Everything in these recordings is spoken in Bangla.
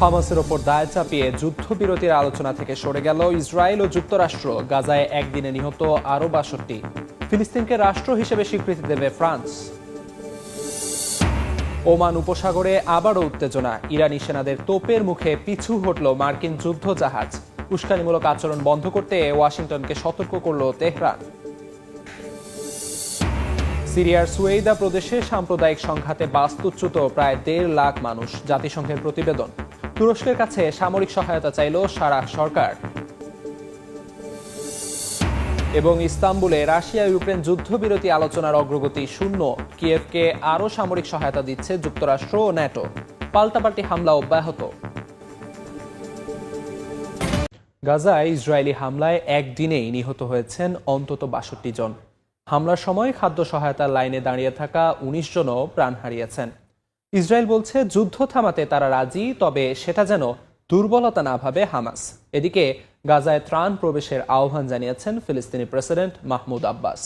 হামাসের ওপর দায় চাপিয়ে যুদ্ধবিরতির আলোচনা থেকে সরে গেল ইসরায়েল ও যুক্তরাষ্ট্র। গাজায় একদিনে নিহত আরও ৬২। ফিলিস্তিনকে রাষ্ট্র হিসেবে স্বীকৃতি দেবে ফ্রান্স। ওমান উপসাগরে আবারও উত্তেজনা। ইরানি সেনাদের তোপের মুখে পিছু হটল মার্কিন যুদ্ধ জাহাজ। উস্কানিমূলক আচরণ বন্ধ করতে ওয়াশিংটনকে সতর্ক করল তেহরান। সিরিয়ার সুয়েইদা প্রদেশে সাম্প্রদায়িক সংঘাতে বাস্তুচ্যুত প্রায় ১.৫ লাখ মানুষ। জাতিসংঘের প্রতিবেদন। তুরস্কের কাছে সামরিক সহায়তা চাইল সারাহ সরকার। এবং ইস্তাম্বুলে রাশিয়া ইউক্রেন যুদ্ধবিরতি আলোচনার অগ্রগতি শূন্য। কিয়েভকে আরও সামরিক সহায়তা দিচ্ছে যুক্তরাষ্ট্র ও ন্যাটো। পাল্টাপাল্টি হামলা অব্যাহত। গাজায় ইসরায়েলি হামলায় একদিনেই নিহত হয়েছেন অন্তত ৬২ জন। হামলার সময় খাদ্য সহায়তার লাইনে দাঁড়িয়ে থাকা ১৯ জনও প্রাণ হারিয়েছেন। ইসরায়েল বলছে যুদ্ধ থামাতে তারা রাজি, তবে সেটা যেন দুর্বলতা না ভাবে হামাস। এদিকে গাজায় ত্রাণ প্রবেশের আহ্বান জানিয়েছেন ফিলিস্তিনি প্রেসিডেন্ট মাহমুদ আব্বাস।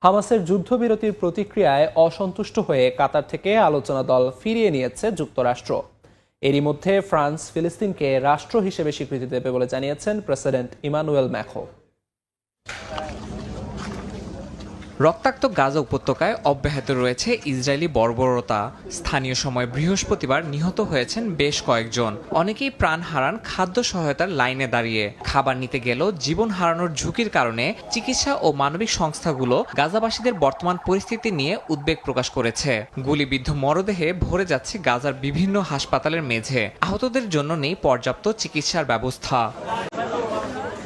হামাসের যুদ্ধবিরতির প্রতিক্রিয়ায় অসন্তুষ্ট হয়ে কাতার থেকে আলোচনা দল ফিরিয়ে নিয়েছে যুক্তরাষ্ট্র। এরই মধ্যে ফ্রান্স ফিলিস্তিনকে রাষ্ট্র হিসেবে স্বীকৃতি দেবে বলে জানিয়েছেন প্রেসিডেন্ট ইমানুয়েল ম্যাখো। রক্তাক্ত গাজা উপত্যকায় অব্যাহত রয়েছে ইসরায়েলি বর্বরতা। স্থানীয় সময় বৃহস্পতিবার নিহত হয়েছেন বেশ কয়েকজন। অনেকেই প্রাণ হারান খাদ্য সহায়তার লাইনে দাঁড়িয়ে। খাবার নিতে গেলেও জীবন হারানোর ঝুঁকির কারণে চিকিৎসা ও মানবিক সংস্থাগুলো গাজাবাসীদের বর্তমান পরিস্থিতি নিয়ে উদ্বেগ প্রকাশ করেছে। গুলিবিদ্ধ মরদেহে ভরে যাচ্ছে গাজার বিভিন্ন হাসপাতালের মেঝে। আহতদের জন্য নেই পর্যাপ্ত চিকিৎসার ব্যবস্থা।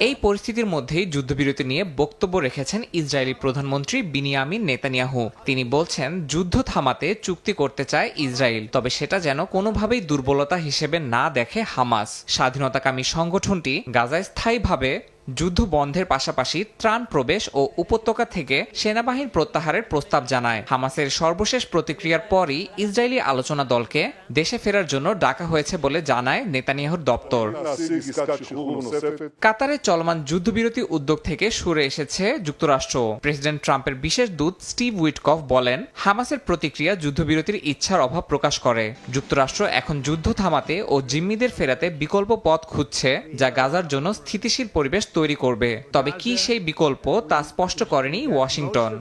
এই পরিস্থিতির মধ্যেই যুদ্ধবিরতি নিয়ে বক্তব্য রেখেছেন ইসরায়েলি প্রধানমন্ত্রী বিনিয়ামিন নেতানিয়াহু। তিনি বলছেন যুদ্ধ থামাতে চুক্তি করতে চায় ইসরায়েল, তবে সেটা যেন কোনোভাবেই দুর্বলতা হিসেবে না দেখে হামাস। স্বাধীনতাকামী সংগঠনটি গাজায় স্থায়ীভাবে যুদ্ধ বন্ধের পাশাপাশি ত্রাণ প্রবেশ ও উপত্যকা থেকে সেনাবাহিনী প্রত্যাহারের প্রস্তাব জানায়। হামাসের সর্বশেষ প্রতিক্রিয়ার পরই ইসরায়েলি আলোচনা দলকে দেশে ফেরার জন্য ডাকা হয়েছে বলে জানায় নেতানিয়াহুর দপ্তর। কাতারে চলমান যুদ্ধবিরতি উদ্যোগ থেকে সরে এসেছে যুক্তরাষ্ট্র। প্রেসিডেন্ট ট্রাম্পের বিশেষ দূত স্টিভ উইটকফ বলেন, হামাসের প্রতিক্রিয়া যুদ্ধবিরতির ইচ্ছার অভাব প্রকাশ করে। যুক্তরাষ্ট্র এখন যুদ্ধ থামাতে ও জিম্মিদের ফেরাতে বিকল্প পথ খুঁজছে, যা গাজার জন্য স্থিতিশীল পরিবেশ তৈরি করবে। তবে কি সেই বিকল্প তা স্পষ্ট করেনি ওয়াশিংটন।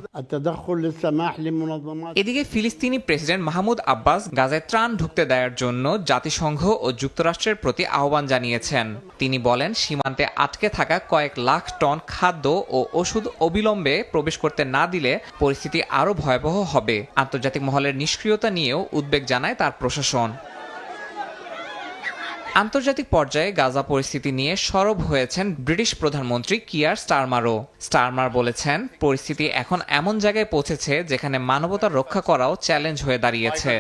এদিকে ফিলিস্তিনি প্রেসিডেন্ট মাহমুদ আব্বাস গাজায় ত্রাণ ঢুকতে দেওয়ার জন্য জাতিসংঘ ও যুক্তরাষ্ট্রের প্রতি আহ্বান জানিয়েছেন। তিনি বলেন, সীমান্তে আটকে থাকা কয়েক লাখ টন খাদ্য ও ওষুধ অবিলম্বে প্রবেশ করতে না দিলে পরিস্থিতি আরও ভয়াবহ হবে। আন্তর্জাতিক মহলের নিষ্ক্রিয়তা নিয়েও উদ্বেগ জানায় তার প্রশাসন। আন্তর্জাতিক পর্যায়ে গাজা পরিস্থিতি নিয়ে সরব হয়েছেন ব্রিটিশ প্রধানমন্ত্রী কিয়ার স্টারমারও। স্টারমার বলেছেন, পরিস্থিতি এখন এমন জায়গায় পৌঁছেছে যেখানে মানবতা রক্ষা করাও চ্যালেঞ্জ হয়ে দাঁড়িয়েছে।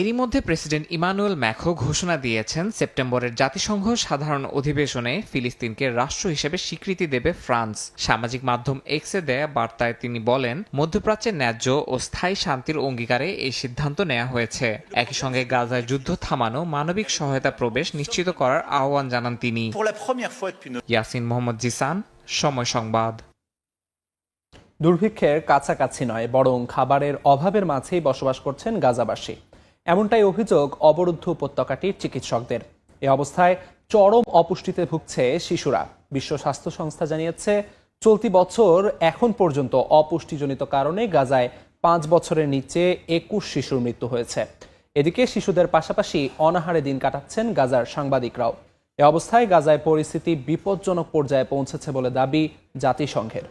এরই মধ্যে প্রেসিডেন্ট ইমানুয়েল ম্যাখো ঘোষণা দিয়েছেন, সেপ্টেম্বরের জাতিসংঘ সাধারণ অধিবেশনে ফিলিস্তিনকে রাষ্ট্র হিসেবে স্বীকৃতি দেবে ফ্রান্স। সামাজিক মাধ্যম এক্সে দেয়া বার্তায় তিনি বলেন, মধ্যপ্রাচ্যের ন্যায্য ও স্থায়ী শান্তির অঙ্গীকারে এই সিদ্ধান্ত নেওয়া হয়েছে। একই সঙ্গে গাজায় যুদ্ধ থামানো, মানবিক সহায়তা প্রবেশ নিশ্চিত করার আহ্বান জানান তিনি। ইয়াসিন মোহাম্মদ জিসান, সময় সংবাদ। দুর্ভিক্ষের কাছাকাছি নয়, বরং খাবারের অভাবের মাঝেই বসবাস করছেন গাজাবাসী। এমনটাই অভিযোগ অবরুদ্ধ উপত্যকাটির চিকিৎসকদের। এ অবস্থায় চরম অপুষ্টিতে ভুগছে শিশুরা। বিশ্ব স্বাস্থ্য সংস্থা জানিয়েছে, চলতি বছর এখন পর্যন্ত অপুষ্টিজনিত কারণে গাজায় ৫ বছরের নিচে ২১ শিশুর মৃত্যু হয়েছে। এদিকে শিশুদের পাশাপাশি অনাহারে দিন কাটাচ্ছেন গাজার সাংবাদিকরাও। এ অবস্থায় গাজায় পরিস্থিতি বিপজ্জনক পর্যায়ে পৌঁছেছে বলে দাবি জাতিসংঘের।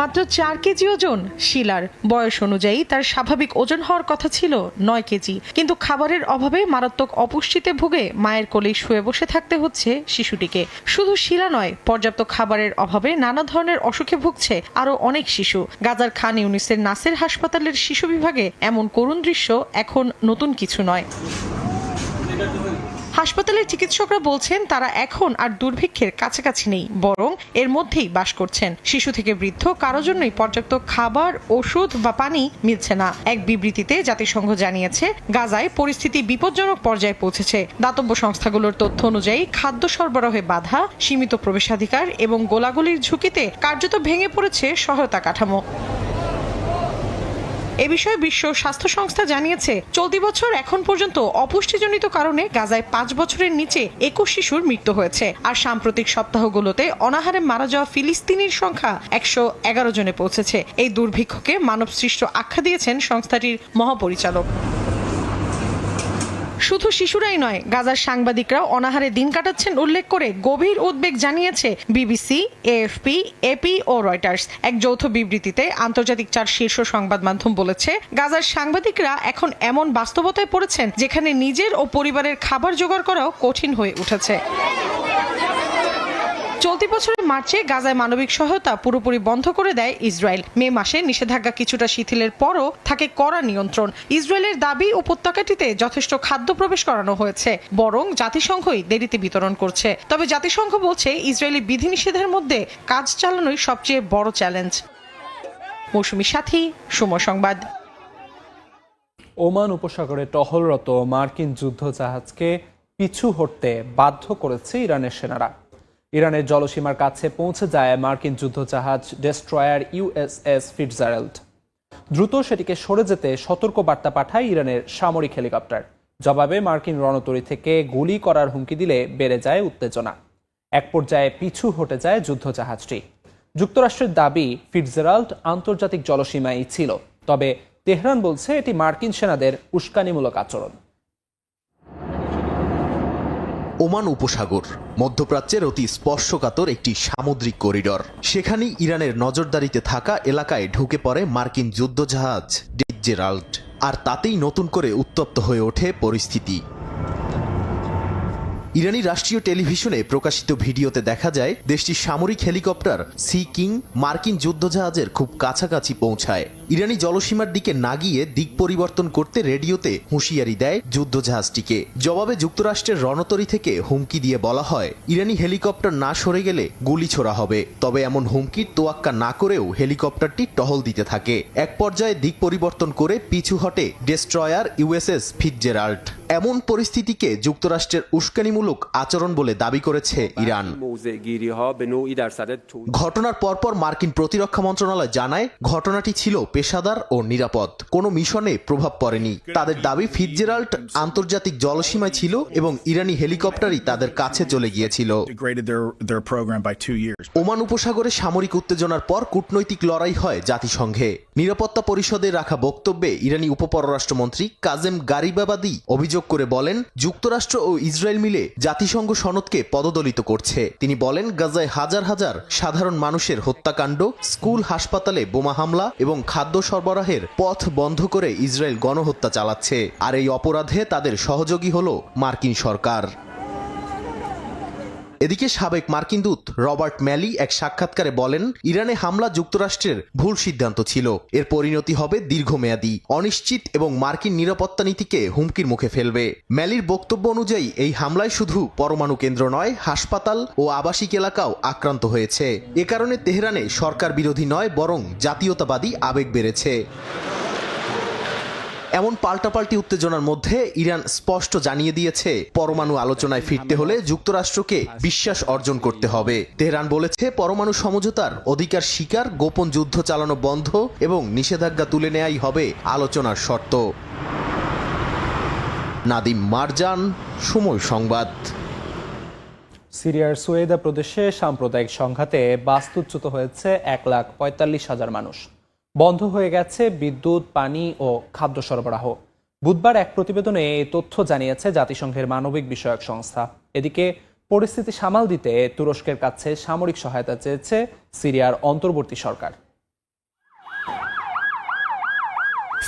মাত্র ৪ কেজি ওজন শিলার। বয়স অনুযায়ী তার স্বাভাবিক ওজন হওয়ার কথা ছিল ৯ কেজি, কিন্তু খাবারের অভাবে মারাত্মক অপুষ্টিতে ভুগে মায়ের কোলেই শুয়ে বসে থাকতে হচ্ছে শিশুটিকে। শুধু শিলা নয়, পর্যাপ্ত খাবারের অভাবে নানা ধরনের অসুখে ভুগছে আরও অনেক শিশু। গাজার খান ইউনিসের নাসের হাসপাতালের শিশু বিভাগে এমন করুণ দৃশ্য এখন নতুন কিছু নয়। হাসপাতালের চিকিৎসকরা বলছেন তারা এখন আর দুর্ভিক্ষের কাছাকাছি নেই, বরং এর মধ্যেই বাস করছেন। শিশু থেকে বৃদ্ধ কারো জন্যই পর্যাপ্ত খাবার, ওষুধ বা পানি মিলছে না। এক বিবৃতিতে জাতিসংঘ জানিয়েছে গাজায় পরিস্থিতি বিপজ্জনক পর্যায়ে পৌঁছেছে। দাতব্য সংস্থাগুলোর তথ্য অনুযায়ী খাদ্য সরবরাহে বাধা, সীমিত প্রবেশাধিকার এবং গোলাগুলির ঝুঁকিতে কার্যত ভেঙে পড়েছে সহায়তা কাঠামো। এ বিষয়ে বিশ্ব স্বাস্থ্য সংস্থা জানিয়েছে চলতি বছর এখন পর্যন্ত অপুষ্টিজনিত কারণে গাজায় 5 বছরের নিচে 21 শিশুর মৃত্যু হয়েছে। আর সাম্প্রতিক সপ্তাহগুলোতে অনাহারে মারা যাওয়া ফিলিস্তিনির সংখ্যা 111 জনে পৌঁছেছে। এই দুর্ভিক্ষকে মানবসৃষ্ট আখ্যা দিয়েছেন সংস্থাটির মহাপরিচালক। শুধু শিশুরাই নয়, গাজার সাংবাদিকরাও অনাহারে দিন কাটাচ্ছেন উল্লেখ করে গভীর উদ্বেগ জানিয়েছে বিবিসি, এএফপি, এপি ও রয়টার্স। এক যৌথ বিবৃতিতে আন্তর্জাতিক 4 শীর্ষ সংবাদ মাধ্যম বলেছে গাজার সাংবাদিকরা এখন এমন বাস্তবতায় পড়েছেন যেখানে নিজের ও পরিবারের খাবার জোগাড় করাও কঠিন হয়ে উঠেছে। চলতি বছরের মার্চে গাজায় মানবিক সহায়তা পুরোপুরি বন্ধ করে দেয় ইসরায়েল। মে মাসে নিষেধাজ্ঞা কিছুটা শিথিলের পরও থাকে কড়া নিয়ন্ত্রণ। ইসরায়েলের দাবি উপত্যকাটিতে যথেষ্ট খাদ্য প্রবেশ করানো হয়েছে, বরং জাতিসংঘই দেরিতে বিতরণ করছে। তবে জাতিসংঘ বলছে ইসরায়েলি বিধিনিষেধের মধ্যে কাজ চালানোই সবচেয়ে বড় চ্যালেঞ্জ। মৌসুমী সাথী, সময় সংবাদ। ওমান উপসাগরে টহলরত মার্কিন যুদ্ধজাহাজকে পিছু হটতে বাধ্য করেছে ইরানের সেনারা। ইরানের জলসীমার কাছে পৌঁছে যায় মার্কিন যুদ্ধজাহাজ ডেস্ট্রয়ার ইউএসএস ফিটজারাল্ড। দ্রুত সেটিকে সরে যেতে সতর্ক বার্তা পাঠায় ইরানের সামরিক হেলিকপ্টার। জবাবে মার্কিন রণতরী থেকে গুলি করার হুমকি দিলে বেড়ে যায় উত্তেজনা। এক পর্যায়ে পিছু হটে যায় যুদ্ধজাহাজটি। যুক্তরাষ্ট্রের দাবি ফিটজারাল্ড আন্তর্জাতিক জলসীমায় ছিল, তবে তেহরান বলছে এটি মার্কিন সেনাদের উস্কানিমূলক আচরণ। ওমান উপসাগর মধ্যপ্রাচ্যের অতি স্পর্শকাতর একটি সামুদ্রিক করিডর। সেখানেই ইরানের নজরদারিতে থাকা এলাকায় ঢুকে পড়ে মার্কিন যুদ্ধজাহাজ ফিটজেরাল্ড। আর তাতেই নতুন করে উত্তপ্ত হয়ে ওঠে পরিস্থিতি। ইরানি রাষ্ট্রীয় টেলিভিশনে প্রকাশিত ভিডিওতে দেখা যায় দেশটির সামরিক হেলিকপ্টার সি কিং মার্কিন যুদ্ধজাহাজের খুব কাছাকাছি পৌঁছায়। ইরানি জলসীমার দিকে না গিয়ে দিক পরিবর্তন করতে রেডিওতে হুঁশিয়ারি দেয় যুদ্ধজাহাজটিকে। জবাবে যুক্তরাষ্ট্রের রণতরী থেকে হুমকি দিয়ে বলা হয় ইরানি হেলিকপ্টার না সরে গেলে গুলি ছোড়া হবে। তবে এমন হুমকির তোয়াক্কা না করেও হেলিকপ্টারটি টহল দিতে থাকে। এক পর্যায়ে দিক পরিবর্তন করে পিছু হটে ডেস্ট্রয়ার ইউএসএস ফিটজেরাল্ড। এমন পরিস্থিতিকে যুক্তরাষ্ট্রের উস্কানিমূলক আচরণ বলে দাবি করেছে ইরান। ঘটনার পরপর মার্কিন প্রতিরক্ষা মন্ত্রণালয় জানায় ঘটনাটি ছিল পেশাদার ও নিরাপদ, কোনো মিশনে প্রভাব পড়েনি। তাদের দাবি ফিটজেরাল্ড আন্তর্জাতিক জলসীমায় ছিল এবং ইরানি হেলিকপ্টারই তাদের কাছে চলে গিয়েছিল। ওমান উপসাগরে সামরিক উত্তেজনার পর কূটনৈতিক লড়াই হয় জাতিসংঘে। নিরাপত্তা পরিষদে রাখা বক্তব্যে ইরানি উপপররাষ্ট্রমন্ত্রী কাজেম গারিবাবাদি অভিযোগ করে বলেন যুক্তরাষ্ট্র ও ইসরায়েল মিলে জাতিসংঘ সনদকে পদদলিত করছে। তিনি বলেন গাজায় হাজার হাজার সাধারণ মানুষের হত্যাকাণ্ড, স্কুল, হাসপাতালে বোমা হামলা এবং খাদ্য সরবরাহের পথ বন্ধ করে ইসরায়েল গণহত্যা চালাচ্ছে। আর এই অপরাধে তাদের সহযোগী হলো মার্কিন সরকার। এদিকে সাবেক মার্কিন দূত রবার্ট ম্যালি এক সাক্ষাৎকারে বলেন ইরানে হামলা যুক্তরাষ্ট্রের ভুল সিদ্ধান্ত ছিল। এর পরিণতি হবে দীর্ঘমেয়াদী, অনিশ্চিত এবং মার্কিন নিরাপত্তা নীতিকে হুমকির মুখে ফেলবে। ম্যালির বক্তব্য অনুযায়ী এই হামলায় শুধু পরমাণু কেন্দ্র নয়, হাসপাতাল ও আবাসিক এলাকাও আক্রান্ত হয়েছে। এ কারণে তেহরানে সরকার বিরোধী নয় বরং জাতীয়তাবাদী আবেগ বেড়েছে। এমন পাল্টাপাল্টি উত্তেজনার মধ্যে ইরান স্পষ্ট জানিয়ে দিয়েছে পরমাণু আলোচনায় ফিরতে হলে যুক্তরাষ্ট্রকে বিশ্বাস অর্জন করতে হবে। তেহরান বলেছে পরমাণু সমঝোতার অধিকার স্বীকার, গোপন যুদ্ধ চালানো বন্ধ এবং নিষেধাজ্ঞা তুলে নেয়াই হবে আলোচনার শর্ত। নাদিম মারজান, সময় সংবাদ। সিরিয়ার সুয়েদা প্রদেশে সাম্প্রদায়িক সংঘাতে বাস্তুচ্যুত হয়েছে 1,45,000 মানুষ। বন্ধ হয়ে গেছে বিদ্যুৎ, পানি ও খাদ্য সরবরাহ। বুধবার এক প্রতিবেদনে এই তথ্য জানিয়েছে জাতিসংঘের মানবিক বিষয়ক সংস্থা। এদিকে পরিস্থিতি সামাল দিতে তুরস্কের কাছে সামরিক সহায়তা চেয়েছে সিরিয়ার অন্তর্বর্তী সরকার।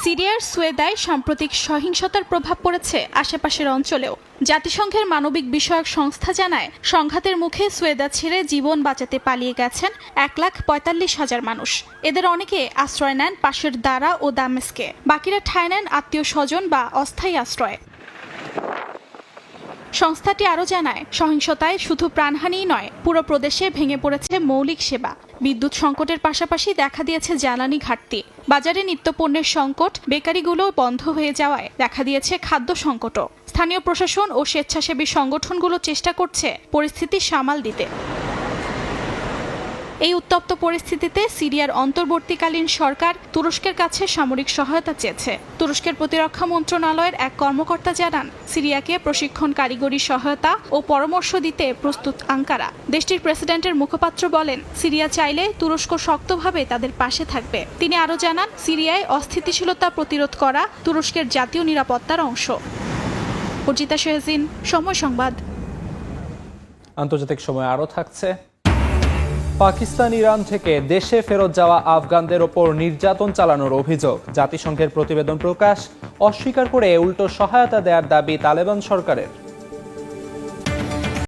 সিরিয়ার সুয়েদায় সাম্প্রতিক সহিংসতার প্রভাব পড়েছে আশেপাশের অঞ্চলেও। জাতিসংঘের মানবিক বিষয়ক সংস্থা জানায় সংঘাতের মুখে সুয়েদা ছেড়ে জীবন বাঁচাতে পালিয়ে গেছেন 1,45,000 মানুষ। এদের অনেকে আশ্রয় নেন পাশের দারা ও দামেস্কে, বাকিরা ঠাঁই নেন আত্মীয় স্বজন বা অস্থায়ী আশ্রয়ে। সংস্থাটি আরও জানায়, সহিংসতায় শুধু প্রাণহানিই নয়, পুরো প্রদেশে ভেঙে পড়েছে মৌলিক সেবা। বিদ্যুৎ সংকটের পাশাপাশি দেখা দিয়েছে জ্বালানি ঘাটতি, বাজারে নিত্যপণ্যের সংকট, বেকারিগুলো বন্ধ হয়ে যাওয়ায় দেখা দিয়েছে খাদ্য সংকটও। স্থানীয় প্রশাসন ও স্বেচ্ছাসেবী সংগঠনগুলো চেষ্টা করছে পরিস্থিতি সামাল দিতে। এই উত্তপ্ত পরিস্থিতিতে সিরিয়ার অন্তর্বর্তীকালীন সরকার তুরস্কের কাছে সামরিক সহায়তা চেয়েছে। তুরস্কের প্রতিরক্ষা মন্ত্রণালয়ের এক কর্মকর্তা জানান, সিরিয়াকে প্রশিক্ষণ, কারিগরি সহায়তা ও পরামর্শ দিতে প্রস্তুত আঙ্কারা। দেশটির প্রেসিডেন্টের মুখপাত্র বলেন, সিরিয়া চাইলে তুরস্ক শক্তভাবে তাদের পাশে থাকবে। তিনি আরও জানান, সিরিয়ায় অস্থিতিশীলতা প্রতিরোধ করা তুরস্কের জাতীয় নিরাপত্তার অংশ। অর্জিতা শেহজিন, সময় সংবাদ। আন্তর্জাতিক সময় আরও থাকছে। পাকিস্তান, ইরান থেকে দেশে ফেরত যাওয়া আফগানদের ওপর নির্যাতন চালানোর অভিযোগ। জাতিসংঘের প্রতিবেদন প্রকাশ, অস্বীকার করে উল্টো সহায়তা দেওয়ার দাবি তালেবান সরকারের।